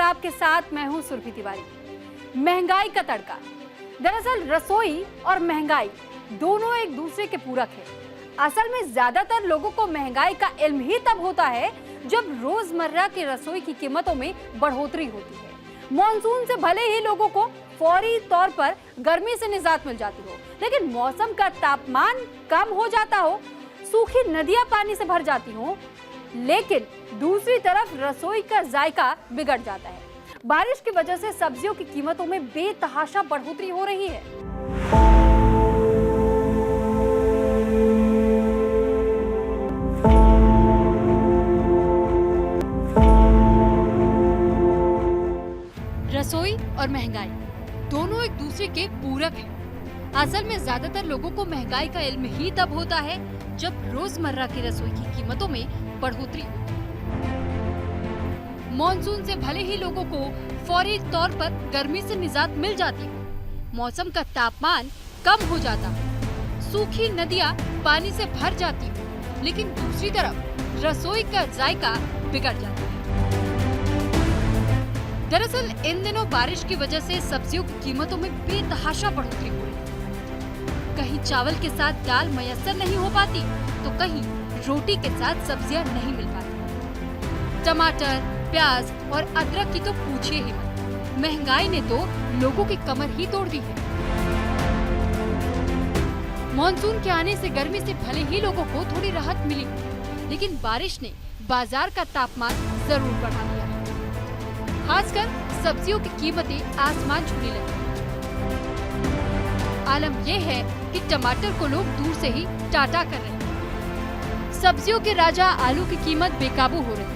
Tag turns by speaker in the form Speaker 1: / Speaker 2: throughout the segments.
Speaker 1: आपके साथ मैं हूं सुरभि तिवारी। महंगाई का तड़का। दरअसल रसोई और महंगाई दोनों एक दूसरे के पूरक है। असल में ज्यादातर लोगों को महंगाई का इल्म ही तब होता है जब रोजमर्रा की रसोई की कीमतों में बढ़ोतरी होती है। मॉनसून से भले ही लोगों को फौरी तौर पर गर्मी से निजात मिल जाती हो, लेकिन मौसम का तापमान कम हो जाता हो, सूखी नदियां पानी से भर जाती हो, लेकिन दूसरी तरफ रसोई का जायका बिगड़ जाता है। बारिश की वजह से सब्जियों की कीमतों में बेतहाशा बढ़ोतरी हो रही है। रसोई और महंगाई दोनों एक दूसरे के पूरक हैं। असल में ज्यादातर लोगों को महंगाई का इल्म ही तब होता है जब रोजमर्रा की रसोई की कीमतों में बढ़ोतरी होती है। मॉनसून से भले ही लोगों को फौरी तौर पर गर्मी से निजात मिल जाती हो, मौसम का तापमान कम हो जाता हो, सूखी नदियां पानी से भर जाती हो, लेकिन दूसरी तरफ रसोई का जायका बिगड़ जाता है। दरअसल इन दिनों बारिश की वजह से सब्जियों की कीमतों में बेतहाशा बढ़ोतरी हो रही है। कहीं चावल के साथ दाल मयस्सर नहीं हो पाती, तो कहीं रोटी के साथ सब्जियां नहीं मिल पाती। टमाटर, प्याज और अदरक की तो पूछिए ही मत। महंगाई ने तो लोगों की कमर ही तोड़ दी है। मॉनसून के आने से गर्मी से भले ही लोगों को थोड़ी राहत मिली, लेकिन बारिश ने बाजार का तापमान जरूर बढ़ा दिया है। खासकर सब्जियों की कीमतें आसमान छूने लगी। आलम यह है कि टमाटर को लोग दूर से ही टाटा कर रहे हैं। सब्जियों के राजा आलू की कीमत बेकाबू हो रही है।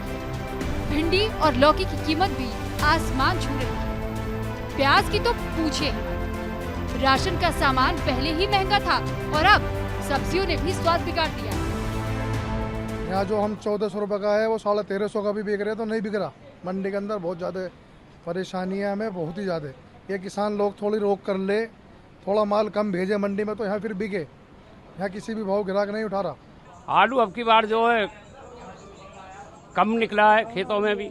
Speaker 1: भिंडी और लौकी की कीमत भी आसमान छू रही है। प्याज की तो पूछिए ही। राशन का सामान पहले ही महंगा था और अब सब्जियों ने भी स्वाद बिगाड़ दिया।
Speaker 2: यहाँ जो हम 1400 रुपए का है वो 1350 का भी बिक रहे, तो नहीं बिक रहा। मंडी के अंदर बहुत ज़्यादा परेशानी है हमें, बहुत ही ज़्यादा। ये किसान लोग थोड़ी रोक कर ले, थोड़ा माल कम भेजे मंडी में, तो यहाँ फिर बिके। यहाँ किसी भी भाव ग्राहक नहीं उठा रहा।
Speaker 3: आलू अब की बार जो है कम निकला है खेतों में भी,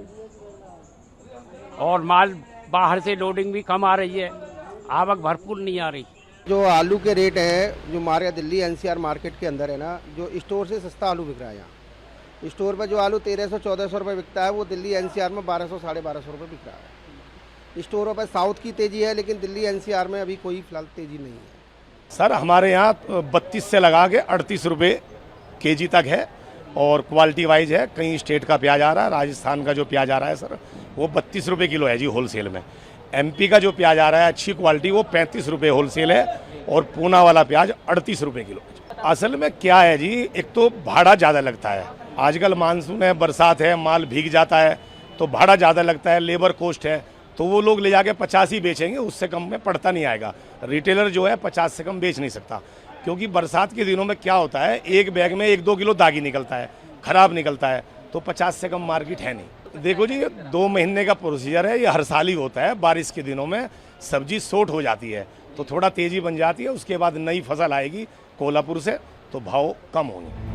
Speaker 3: और माल बाहर से लोडिंग भी कम आ रही है, आवक भरपूर नहीं आ रही।
Speaker 4: जो आलू के रेट है जो हमारे दिल्ली एनसीआर मार्केट के अंदर है ना, जो स्टोर से सस्ता आलू बिक रहा है। यहाँ स्टोर पर जो आलू 1300-1400 रुपये बिकता है, वो दिल्ली एनसीआर में 1200-1250 रुपये बिक रहा है। स्टोरों पर साउथ की तेजी है, लेकिन दिल्ली एनसीआर में अभी कोई फिलहाल तेजी नहीं है।
Speaker 5: सर हमारे यहाँ 32 से लगा के 38 रुपये केजी तक है, और क्वालिटी वाइज है। कहीं स्टेट का प्याज आ रहा है, राजस्थान का जो प्याज आ रहा है सर वो 32 रुपये किलो है जी होलसेल में। एमपी का जो प्याज आ रहा है अच्छी क्वालिटी, वो 35 रुपये होलसेल है, और पूना वाला प्याज 38 रुपये किलो। असल में क्या है जी, एक तो भाड़ा ज़्यादा लगता है। आजकल मानसून है, बरसात है, माल भीग जाता है तो भाड़ा ज़्यादा लगता है, लेबर कॉस्ट है, तो वो लोग ले जाके 50 ही बेचेंगे, उससे कम में पड़ता नहीं आएगा। रिटेलर जो है 50 से कम बेच नहीं सकता, क्योंकि बरसात के दिनों में क्या होता है, एक बैग में 1-2 किलो दागी निकलता है, खराब निकलता है, तो 50 से कम मार्केट है नहीं। देखो जी, 2 महीने का प्रोसीजर है, ये हर साल ही होता है। बारिश के दिनों में सब्जी शॉर्ट हो जाती है तो थोड़ा तेज़ी बन जाती है, उसके बाद नई फसल आएगी कोल्हापुर से तो भाव कम होंगे।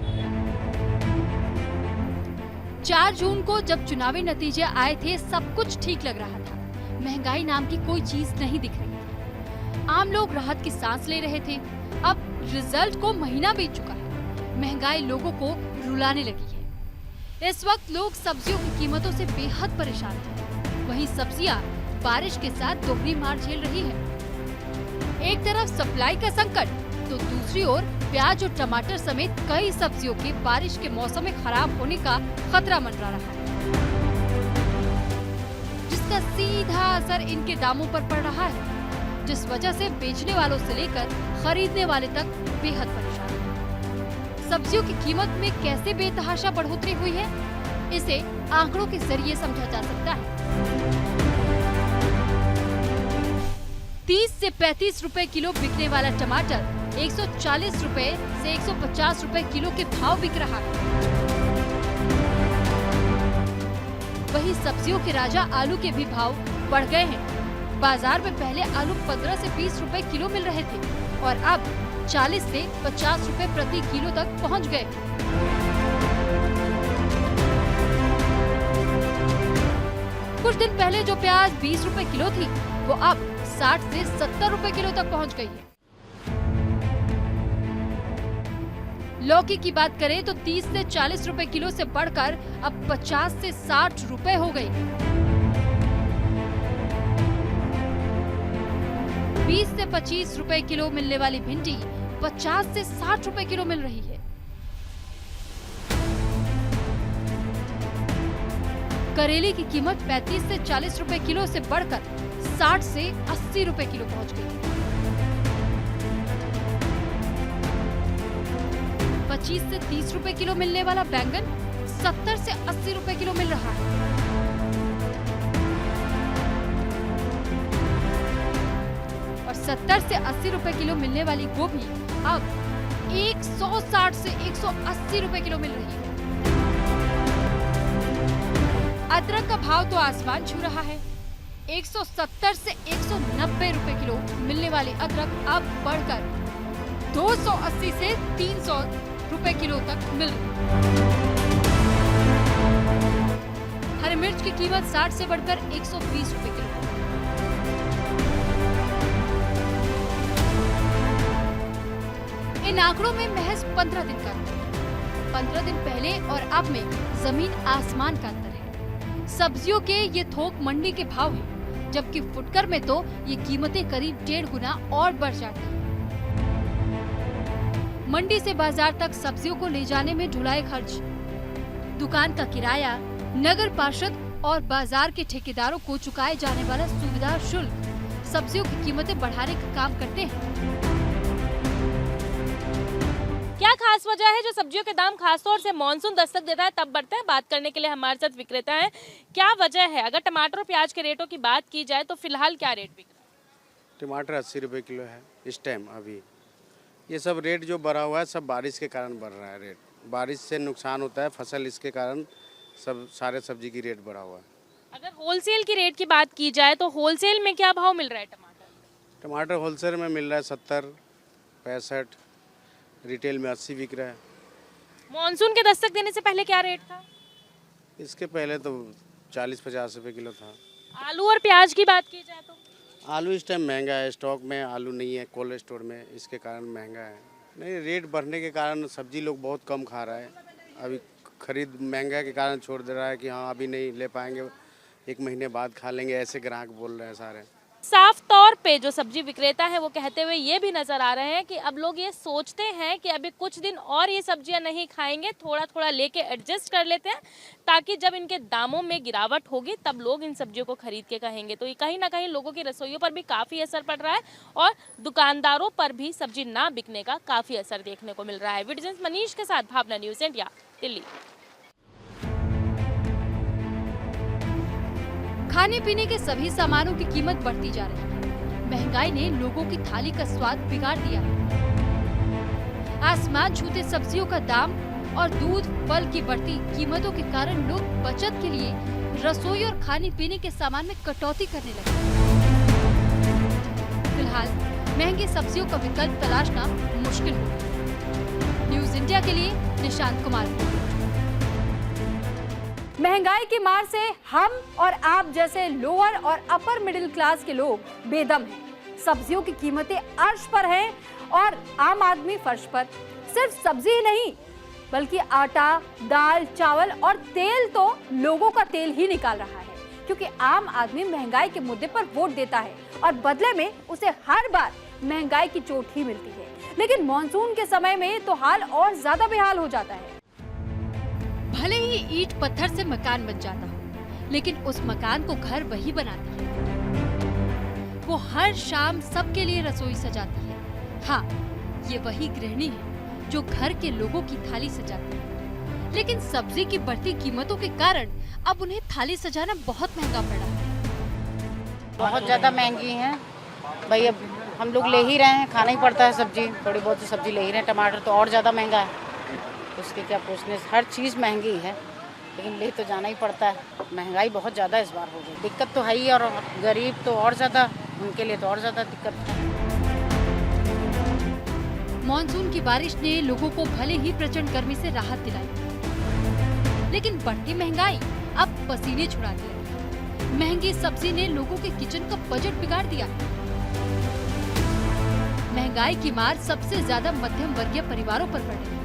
Speaker 1: 4 जून को जब चुनावी नतीजे आए थे, सब कुछ ठीक लग रहा था। महंगाई नाम की कोई चीज नहीं दिख रही थी। आम लोग राहत की सांस ले रहे थे। अब रिजल्ट को महीना बीत चुका है, महंगाई लोगों को रुलाने लगी है। इस वक्त लोग सब्जियों की कीमतों से बेहद परेशान थे। वहीं सब्जियां बारिश के साथ दोहरी मार झेल रही है। एक तरफ सप्लाई का संकट, तो दूसरी ओर प्याज और टमाटर समेत कई सब्जियों के बारिश के मौसम में खराब होने का खतरा मंडरा रहा है, जिसका सीधा असर इनके दामों पर पड़ रहा है, जिस वजह से बेचने वालों से लेकर खरीदने वाले तक बेहद परेशान हैं। सब्जियों की कीमत में कैसे बेतहाशा बढ़ोतरी हुई है, इसे आंकड़ों के जरिए समझा जा सकता है। 30 से 35 रुपए किलो बिकने वाला टमाटर 140 रुपए से 150 रुपए किलो के भाव बिक रहा है। वहीं सब्जियों के राजा आलू के भी भाव बढ़ गए हैं। बाजार में पहले आलू 15 से 20 रुपए किलो मिल रहे थे और अब 40 से 50 रुपए प्रति किलो तक पहुंच गए। कुछ दिन पहले जो प्याज 20 रुपए किलो थी, वो अब 60 से 70 रुपए किलो तक पहुंच गई है। लौकी की बात करें तो 30 से 40 रुपए किलो से बढ़कर अब 50 से 60 रुपए हो गई। 20 से 25 रुपए किलो मिलने वाली भिंडी 50 से 60 रुपए किलो मिल रही है। करेले की कीमत 35 से 40 रुपए किलो से बढ़कर 60 से 80 रुपए किलो पहुंच गई है। 25 से 30 रुपए किलो मिलने वाला बैंगन 70 से 80 रुपए किलो मिल रहा है। और 70 से 80 रुपए किलो मिलने वाली गोभी अब 160 से 180 रुपए किलो मिल रही है। अदरक का भाव तो आसमान छू रहा है। 170 से 190 रुपए किलो मिलने वाली अदरक अब बढ़कर 280 से 300 रुपए किलो तक मिल रही है। हरी मिर्च की कीमत 60 से बढ़कर 120 रुपए किलो। इन आंकड़ों में महज 15 दिन का अंतर है। 15 दिन पहले और अब में जमीन आसमान का अंतर है। सब्जियों के ये थोक मंडी के भाव हैं, जबकि फुटकर में तो ये कीमतें करीब 1.5 गुना और बढ़ जाती हैं। मंडी से बाजार तक सब्जियों को ले जाने में ढुलाई खर्च, दुकान का किराया, नगर पार्षद और बाजार के ठेकेदारों को चुकाए जाने वाला सुविधा शुल्क सब्जियों की कीमतें बढ़ाने का काम करते हैं।
Speaker 6: क्या खास वजह है जो सब्जियों के दाम खासतौर से मानसून दस्तक देता है तब बढ़ते हैं? बात करने के लिए हमारे साथ विक्रेता हैं। क्या वजह है? अगर टमाटर और प्याज के रेटों की बात की जाए तो फिलहाल क्या रेट बिक रहा है?
Speaker 7: टमाटर 80 रुपये किलो है इस टाइम। अभी ये सब रेट जो बढ़ा हुआ है सब बारिश के कारण बढ़ रहा है। रेट बारिश से नुकसान होता है फसल, इसके कारण सब सारे सब्जी की रेट बढ़ा हुआ है।
Speaker 6: अगर होलसेल की रेट की बात की जाए तो होलसेल में क्या भाव मिल रहा है टमाटर?
Speaker 7: टमाटर होलसेल में मिल रहा है 70, 65, रिटेल में 80 बिक रहा है।
Speaker 6: मानसून के दस्तक देने से पहले क्या रेट था?
Speaker 7: इसके पहले तो 40-50 रुपये किलो था।
Speaker 6: आलू और प्याज की बात की जाए तो
Speaker 7: आलू इस टाइम महंगा है, स्टॉक में आलू नहीं है कोल्ड स्टोर में, इसके कारण महंगा है। नहीं, रेट बढ़ने के कारण सब्जी लोग बहुत कम खा रहा है। अभी खरीद महंगा के कारण छोड़ दे रहा है कि हाँ अभी नहीं ले पाएंगे, 1 महीने बाद खा लेंगे, ऐसे ग्राहक बोल रहे हैं सारे।
Speaker 6: साफ तौर पे जो सब्जी विक्रेता है वो कहते हुए ये भी नजर आ रहे हैं कि अब लोग ये सोचते हैं कि अभी कुछ दिन और ये सब्जियां नहीं खाएंगे, थोड़ा थोड़ा लेके एडजस्ट कर लेते हैं, ताकि जब इनके दामों में गिरावट होगी तब लोग इन सब्जियों को खरीद के कहेंगे। तो ये कहीं ना कहीं लोगों की रसोइयों पर भी काफ़ी असर पड़ रहा है और दुकानदारों पर भी सब्जी ना बिकने का काफ़ी असर देखने को मिल रहा है। वीडियो जर्नलिस्ट मनीष के साथ भावना, न्यूज़ इंडिया, दिल्ली।
Speaker 1: खाने पीने के सभी सामानों की कीमत बढ़ती जा रही है। महंगाई ने लोगों की थाली का स्वाद बिगाड़ दिया है। आसमान छूते सब्जियों का दाम और दूध, फल की बढ़ती कीमतों के कारण लोग बचत के लिए रसोई और खाने पीने के सामान में कटौती करने लगे। फिलहाल महंगी सब्जियों का विकल्प तलाशना मुश्किल हो गया। न्यूज़ इंडिया के लिए निशांत कुमार। महंगाई की मार से हम और आप जैसे लोअर और अपर मिडिल क्लास के लोग बेदम हैं। सब्जियों की कीमतें अर्श पर हैं और आम आदमी फर्श पर। सिर्फ सब्जी ही नहीं बल्कि आटा, दाल, चावल और तेल तो लोगों का तेल ही निकाल रहा है, क्योंकि आम आदमी महंगाई के मुद्दे पर वोट देता है और बदले में उसे हर बार महंगाई की चोट ही मिलती है। लेकिन मानसून के समय में तो हाल और ज्यादा बेहाल हो जाता है। भले ही ईंट पत्थर से मकान बन जाता हो, लेकिन उस मकान को घर वही बनाती है। वो हर शाम सबके लिए रसोई सजाती है। हाँ, ये वही गृहिणी है जो घर के लोगों की थाली सजाती है। लेकिन सब्जी की बढ़ती कीमतों के कारण अब उन्हें थाली सजाना बहुत महंगा पड़ा है।
Speaker 8: बहुत ज़्यादा महंगी है भाई। अब हम लोग ले ही रहे हैं, खाना ही पड़ता है सब्जी, थोड़ी बहुत तो सब्जी ले ही रहे हैं। टमाटर तो और ज़्यादा महंगा है, उसके क्या पूछने, हर चीज़ महंगी है, लेकिन ले तो जाना ही पड़ता है। महंगाई बहुत ज़्यादा इस बार हो गई। दिक्कत तो है ही, और गरीब तो और ज़्यादा, उनके लिए तो और ज़्यादा दिक्कत है।
Speaker 1: मॉनसून की बारिश ने लोगों को भले ही प्रचंड गर्मी से राहत दिलाई, लेकिन बढ़ती महंगाई अब पसीने छुड़ाती है। महंगी सब्जी ने लोगों के किचन का बजट बिगाड़ दिया। महंगाई की मार सबसे ज्यादा मध्यम वर्गीय परिवारों पर पड़ रही है।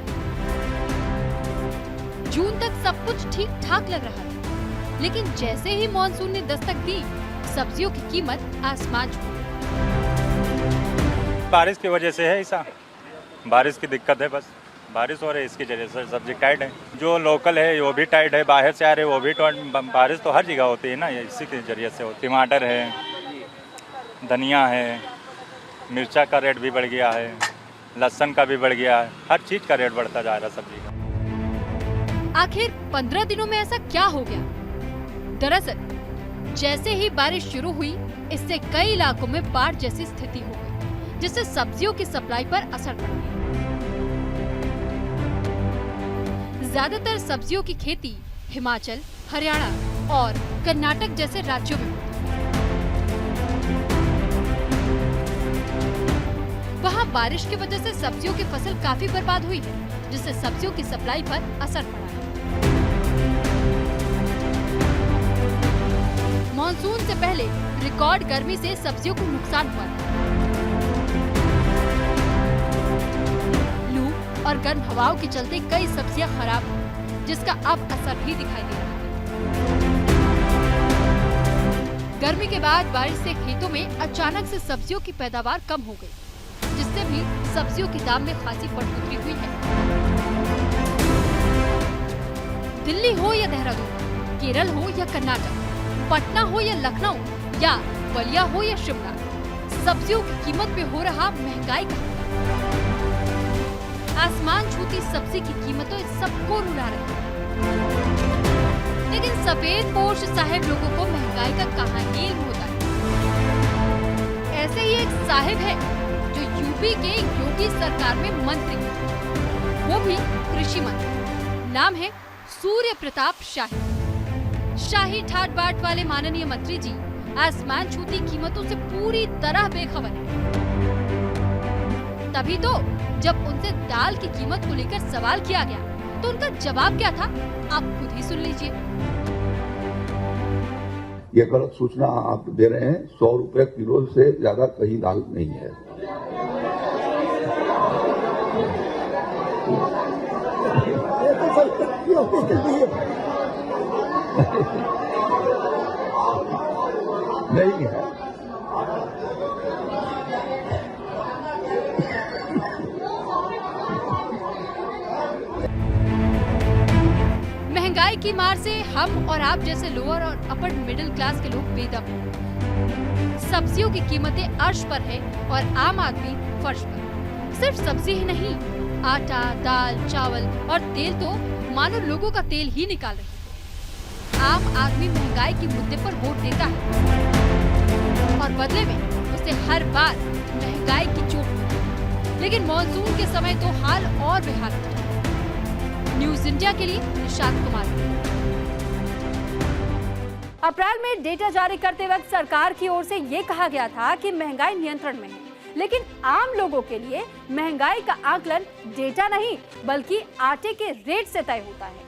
Speaker 1: जून तक सब कुछ ठीक ठाक लग रहा था, लेकिन जैसे ही मॉनसून ने दस्तक दी, सब्जियों की कीमत आसमान छू गई।
Speaker 9: बारिश की वजह से है ऐसा, बारिश की दिक्कत है, बस बारिश हो रही है इसकी वजह से सब्जी टाइट है। जो लोकल है वो भी टाइट है, बाहर से आ रहे वो भी टाइट। बारिश तो हर जगह होती है ना, इसी के जरिए से होती है। टमाटर है, धनिया है, मिर्चा का रेट भी बढ़ गया है, लहसुन का भी बढ़ गया है, हर चीज का रेट बढ़ता जा रहा है सब्जी का।
Speaker 1: आखिर 15 दिनों में ऐसा क्या हो गया? दरअसल जैसे ही बारिश शुरू हुई, इससे कई इलाकों में बाढ़ जैसी स्थिति हो गई, जिससे सब्जियों की सप्लाई पर असर पड़ा। ज्यादातर सब्जियों की खेती हिमाचल, हरियाणा और कर्नाटक जैसे राज्यों में होती है। वहाँ बारिश की वजह से सब्जियों की फसल काफी बर्बाद हुई है, जिससे सब्जियों की सप्लाई पर असर पड़ा है। मॉनसून से पहले रिकॉर्ड गर्मी से सब्जियों को नुकसान हुआ था। लू और गर्म हवाओं के चलते कई सब्जियां खराब हुई, जिसका अब असर भी दिखाई दे रहा है। गर्मी के बाद बारिश से खेतों में अचानक से सब्जियों की पैदावार कम हो गई, जिससे भी सब्जियों के दाम में खासी बढ़ोतरी हुई है। दिल्ली हो या देहरादून, केरल हो या कर्नाटक, पटना हो या लखनऊ या बलिया हो या शिमला, सब्जियों की कीमत पे हो रहा महंगाई का आसमान छूती सब्जी की कीमतों सबको रुला रही है। लेकिन सफेद पोश साहिब लोगों को महंगाई का कहां ही इल्म होता है। ऐसे ही एक साहिब है जो यूपी के योगी सरकार में मंत्री है, वो भी कृषि मंत्री। नाम है सूर्य प्रताप शाही। शाही ठाट बाट वाले माननीय मंत्री जी आसमान छूती कीमतों से पूरी तरह बेखबर है। तभी तो जब उनसे दाल की कीमत को लेकर सवाल किया गया, तो उनका जवाब क्या था, आप खुद ही सुन लीजिए।
Speaker 10: ये गलत सूचना आप दे रहे हैं। 100 रुपए किलो से ज्यादा कहीं दाल नहीं है। नहीं है।
Speaker 1: महंगाई की मार से हम और आप जैसे लोअर और अपर मिडिल क्लास के लोग बेदम हैं। सब्जियों की कीमतें अर्श पर है और आम आदमी फर्श पर। सिर्फ सब्जी ही नहीं, आटा, दाल, चावल और तेल तो मानो लोगों का तेल ही निकाल रही है। आम आदमी महंगाई के मुद्दे पर वोट देता है और बदले में उसे हर बार महंगाई की चोट मिलती है। लेकिन मॉनसून के समय तो हाल और बेहाल हो जाता है। न्यूज इंडिया के लिए निशांत कुमार। अप्रैल में डेटा जारी करते वक्त सरकार की ओर से ये कहा गया था कि महंगाई नियंत्रण में है, लेकिन आम लोगों के लिए महंगाई का आकलन डेटा नहीं बल्कि आटे के रेट से तय होता है।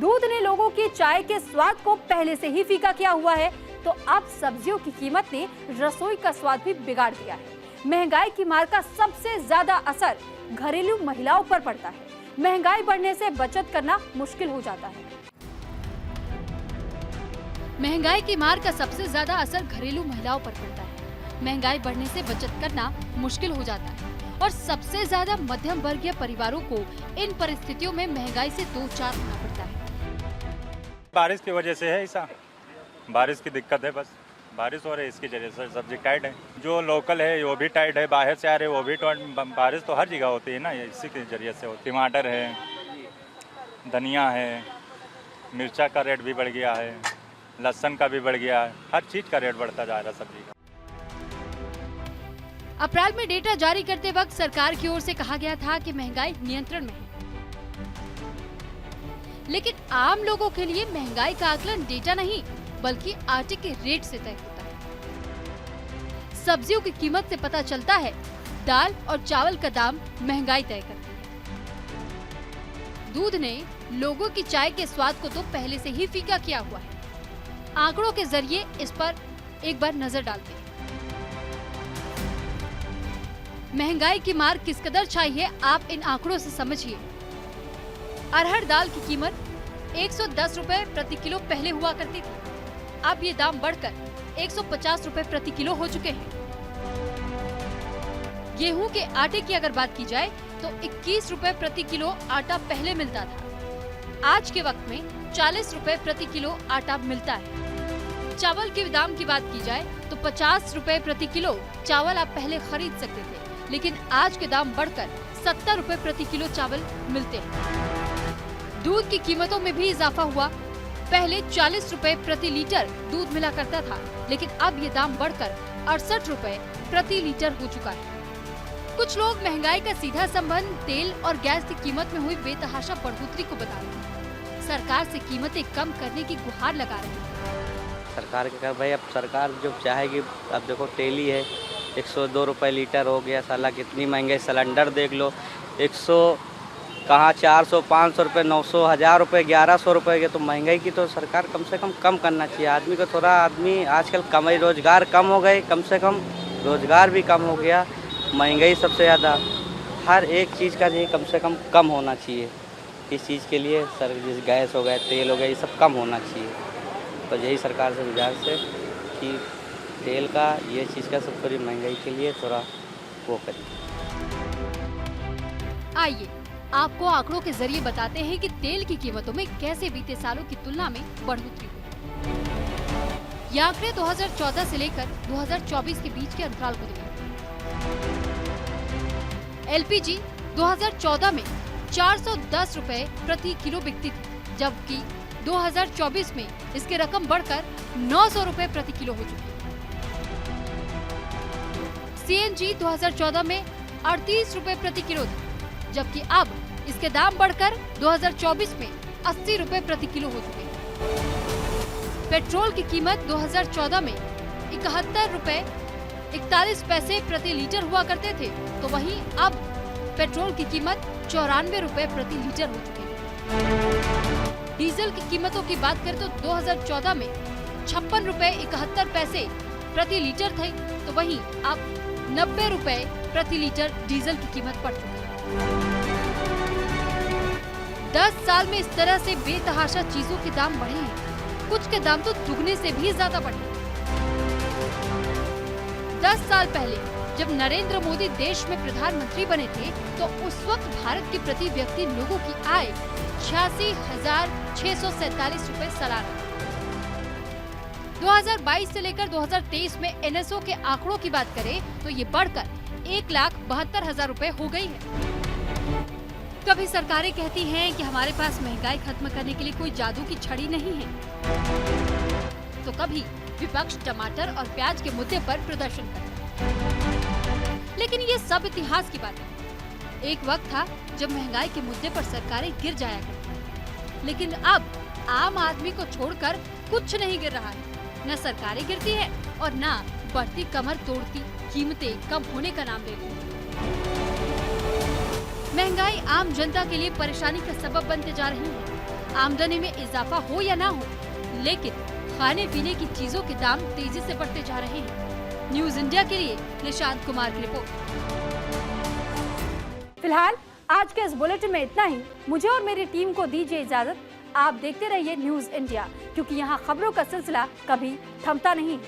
Speaker 1: दूध ने लोगों की चाय के स्वाद को पहले से ही फीका किया हुआ है, तो अब सब्जियों की कीमत ने रसोई का स्वाद भी बिगाड़ दिया है। महंगाई की मार का सबसे ज्यादा असर घरेलू महिलाओं पर पड़ता है। महंगाई बढ़ने से बचत करना मुश्किल हो जाता है। महंगाई की मार का सबसे ज्यादा असर घरेलू महिलाओं पर पड़ता है। महंगाई बढ़ने से बचत करना मुश्किल हो जाता है और सबसे ज्यादा मध्यम वर्गीय परिवारों को इन परिस्थितियों में महंगाई से दो चार होना पड़ता है।
Speaker 9: बारिश की वजह से है ऐसा, बारिश की दिक्कत है, बस बारिश हो रही है इसकी वजह से सब्जी टाइट है। जो लोकल है वो भी टाइट है, बाहर से आ रहे वो भी टाइट। बारिश तो हर जगह होती है ना, इसी के जरिए से होती है। टमाटर है, धनिया है, मिर्चा का रेट भी बढ़ गया है, लहसुन का भी बढ़ गया है, हर चीज का रेट बढ़ता जा रहा है सब्जी का।
Speaker 1: अप्रैल में डेटा जारी करते वक्त सरकार की ओर से कहा गया था कि महंगाई नियंत्रण में है, लेकिन आम लोगों के लिए महंगाई का आकलन डेटा नहीं बल्कि आटे के रेट से तय होता है। सब्जियों की कीमत से पता चलता है दाल और चावल का दाम महंगाई तय करती है। दूध ने लोगों की चाय के स्वाद को तो पहले से ही फीका किया हुआ है। आंकड़ों के जरिए इस पर एक बार नजर डालते हैं। महंगाई की मार किस कदर छाई है आप इन आंकड़ों से समझिए। अरहर दाल की कीमत 110 रुपए प्रति किलो पहले हुआ करती थी, अब ये दाम बढ़कर 150 रुपए प्रति किलो हो चुके हैं। गेहूं के आटे की अगर बात की जाए तो 21 रुपए प्रति किलो आटा पहले मिलता था, आज के वक्त में 40 रुपए प्रति किलो आटा मिलता है। चावल के दाम की बात की जाए तो 50 रुपए प्रति किलो चावल आप पहले खरीद सकते थे, लेकिन आज के दाम बढ़कर 70 रुपए प्रति किलो चावल मिलते हैं। दूध की कीमतों में भी इजाफा हुआ, पहले 40 रुपए प्रति लीटर दूध मिला करता था, लेकिन अब ये दाम बढ़कर 68 रुपए प्रति लीटर हो चुका है। कुछ लोग महंगाई का सीधा संबंध तेल और गैस की कीमत में हुई बेतहाशा बढ़ोतरी को बता रहे हैं। सरकार से कीमतें कम करने की गुहार लगा रहे हैं।
Speaker 11: सरकार के भाई अब सरकार जो चाहेगी, अब देखो तेल ही है 102 रुपए लीटर हो गया, साला कितनी महंगाई। सिलेंडर देख लो 100 कहाँ 400 500 रुपये 900 1000 रुपये 1100 रुपये के। तो महंगाई की तो सरकार कम से कम करना चाहिए। आदमी को थोड़ा, आदमी आजकल कमाई रोजगार कम हो गए, कम से कम रोजगार भी कम हो गया, महंगाई सबसे ज़्यादा। हर एक चीज़ का ये कम से कम होना चाहिए। इस चीज़ के लिए सर जैसे गैस हो गया, तेल हो गया, ये सब कम होना चाहिए। तो यही सरकार से गुजारिश है कि तेल का ये चीज़ का सब थोड़ी महंगाई के लिए थोड़ा वो करें।
Speaker 1: आइए आपको आंकड़ों के जरिए बताते हैं कि तेल की कीमतों में कैसे बीते सालों की तुलना में बढ़ोतरी हुई। ये आंकड़े 2014 से लेकर 2024 के बीच के अंतराल को दिखाते हैं। एलपीजी 2014 में 410 रुपए प्रति किलो बिकती थी, जबकि 2024 में इसकी रकम बढ़कर 900 रुपए प्रति किलो हो चुकी है। सीएनजी 2014 में 38 रुपए प्रति किलो था, जबकि अब इसके दाम बढ़कर 2024 में 80 रुपए प्रति किलो हो चुके हैं। पेट्रोल की कीमत 2014 में 71 रुपए 41 पैसे प्रति लीटर हुआ करते थे, तो वहीं अब पेट्रोल की कीमत 94 रुपए प्रति लीटर हो चुकी है। डीजल की कीमतों की बात करें तो 2014 में 56 रुपए 71 पैसे प्रति लीटर थे, तो वहीं अब 90 रुपए प्रति लीटर डीजल की कीमत बढ़ चुकी है। 10 साल में इस तरह से बेतहाशा चीजों के दाम बढ़े हैं, कुछ के दाम तो दुगने से भी ज्यादा बढ़े। 10 साल पहले जब नरेंद्र मोदी देश में प्रधानमंत्री बने थे तो उस वक्त भारत के प्रति व्यक्ति लोगों की आय 86,647 रुपए सालाना। 2022 से लेकर 2023 में एनएसओ के आंकड़ों की बात करें तो ये बढ़कर 1,72,000 रुपए हो गई है। कभी सरकारें कहती हैं कि हमारे पास महंगाई खत्म करने के लिए कोई जादू की छड़ी नहीं है, तो कभी विपक्ष टमाटर और प्याज के मुद्दे पर प्रदर्शन करता है। लेकिन ये सब इतिहास की बात है। एक वक्त था जब महंगाई के मुद्दे पर सरकारें गिर जाया करती, लेकिन अब आम आदमी को छोड़कर कुछ नहीं गिर रहा है। न सरकारें गिरती है और न बढ़ती कमर तोड़ती कीमतें कम होने का नाम लेती हैं। महंगाई आम जनता के लिए परेशानी का सबब बनते जा रही है। आमदनी में इजाफा हो या ना हो, लेकिन खाने पीने की चीजों के दाम तेजी से बढ़ते जा रहे हैं। न्यूज इंडिया के लिए निशांत कुमार की रिपोर्ट। फिलहाल आज के इस बुलेटिन में इतना ही। मुझे और मेरी टीम को दीजिए इजाजत। आप देखते रहिए न्यूज इंडिया, क्योंकि यहाँ खबरों का सिलसिला कभी थमता नहीं।